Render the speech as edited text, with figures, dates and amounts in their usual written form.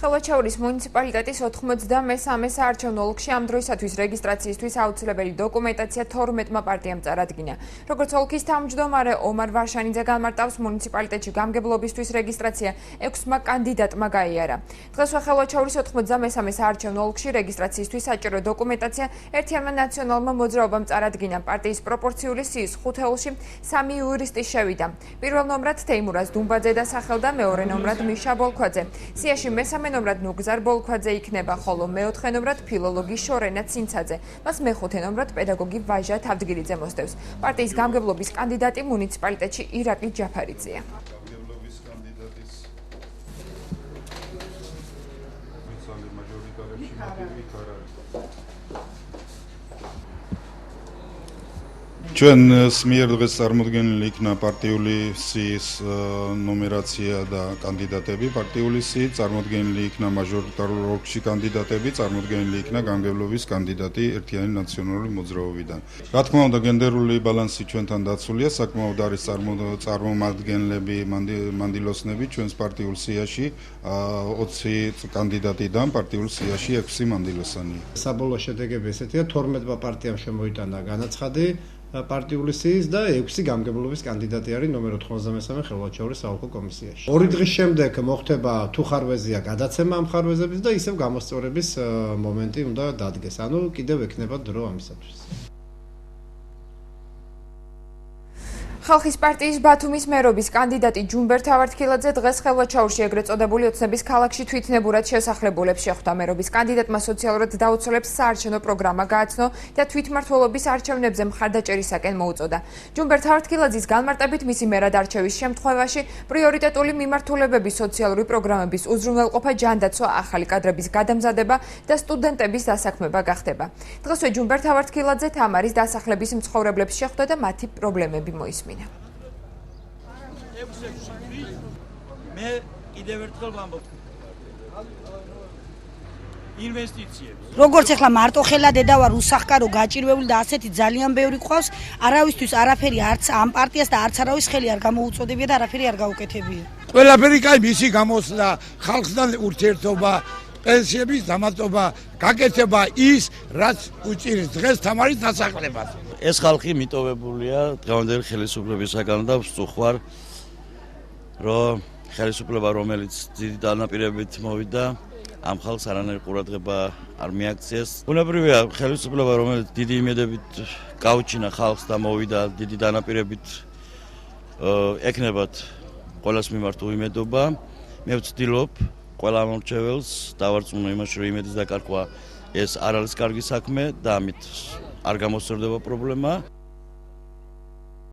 ხელვაჩაურის მუნიციპალიტეტის 93 საარჩევნო ოლქში ამ დროისათვის რეგისტრაციისთვის აუცილებელი დოკუმენტაცია 12 პარტიამ წარადგინა. Როგორც ოლქის თავმჯდომარე ომარ ვარშანიძე განმარტავს, მუნიციპალიტეტში გამგებლობისთვის რეგისტრაცია 6 კანდიდატმა გაიარა. დღესვე ხელვაჩაურის 93 საარჩევნო ოლქში რეგისტრაციისთვის საჭირო დოკუმენტაცია ერთიანმა ნაციონალურმა მოძრაობამ წარადგინა. პარტიის პროპორციული სიის 5 ელში 3 იურისტი შევიდა. პირველ ნომრად თეიმურაზ დუმბაძე დასახელდა, მეორე ნომრად მიშა ბოლქვაძე. სიაში მესამე ნომრად ნუგზარ ბოლქვაძე იქნება, ხოლო მეოთხე ნომრად ფილოლოგი შორენა ცინცაძე. მას მეხუთე ნომრად პედაგოგი ვაჟა თავდგირიძე მოსდევს. პარტიის გამგებლობის კანდიდატი მუნიციპალიტეტში ირაკლი ჯაფარიძეა. ჩვენ მიერ დღეს წარმოდგენილი იქნა პარტიული სიის ნომერაცია და კანდიდატები. პარტიული სიით წარმოდგენილი იქნა მაჟორიტარულ ოლქში კანდიდატები, წარმოდგენილი იქნა გამგებლობის კანდიდატი ერთიანი ნაციონალური მოძრაობიდან. Რა თქმა უნდა, გენდერული ბალანსი ჩვენთან დაცულია, საკმაოდ არის წარმომადგენლები, მანდილოსნები ჩვენს პარტიულ სიაში 20 კანდიდატიდან პარტიულ სიაში 6 მანდილოსანია. საბოლოო შედეგები ესეთია, 12 პარტიამ შემოიტანა განაცხადი პარტიული სიის და 6 გამგებლობის კანდიდატი არის ნომერ 93 ხელვაჩაურის საოლქო კომისიაში. 2 დღის შემდეგ მოხდება თუ ხარვეზია გადაცემა ამ ხარვეზების და ისევ გამოსწორების მომენტი უნდა დადგეს. ანუ კიდევ ექნება დრო ამისათვის. ხალხის პარტიის ბათუმის მერობის კანდიდატი ჯუმბერ თავართქილაძე დღეს ხელვაჩაურში ეგრეთ წოდებული ოცნების ქალაქში თვითნებურად შესახლებულებს შეხვდა. მერობის კანდიდატმა სოციალურად დაუცველებს საარჩევნო პროგრამა გააცნო და თვითმმართველობის არჩევნებზე მხარდაჭერისაკენ მოუწოდა. ჯუმბერ თავართქილაძის განმარტებით, მისი მერად არჩევის შემთხვევაში პრიორიტეტული მიმართულებების სოციალური პროგრამების უზრუნველყოფა, ჯანდაცვა, ახალი კადრების გადამზადება და სტუდენტების დასაქმება გახდება. დღესვე ჯუმბერ თავართქილაძე თამარის დასახლების მცხოვრებლებს შეხვდა და მათი პრობლემები მოისმინა. მე კიდევ ერთხელ ვამბობ ინვესტიციებს. როგორც ახლა მარტო ხელად დედავარ უსახკარო გაჭირვებული და ასეთი ძალიან ბევრი ყავს, არავისთვის არაფერი არც ამ პარტიას და არც არავის ხელი არ გამოუწოდებია და არაფერი არ გაუკეთებია. ყველაფერი კაი მისი გამოსვლა, ხალხთან ურთიერთობა, პენსიების დამატება, გაკეთება ის, რაც უჭირის დღეს თამარის დასახლებას. ეს ხალხი მიტოვებულია დღევანდელი ხელისუფლებისაგან და ვსწუხვარ, რომ ხელისუფლება, რომელიც დიდი დანაპირებით მოვიდა, ამ ხალხს არანაირი ყურადღება არ მიაქციეს. ბუნებრივია, ხელისუფლება, რომელიც დიდი იმედებით გაუჩინა ხალხს და მოვიდა დიდი დანაპირებით, ეკნებათ ყველას მიმართ უიმედობა. მე ვცდილობ ყველა მომრჩეველს დავარწმუნო იმაში, რომ იმედის დაკარგვა ეს არ არის კარგი საქმე და ამით არ გამოსწორდება პრობლემა.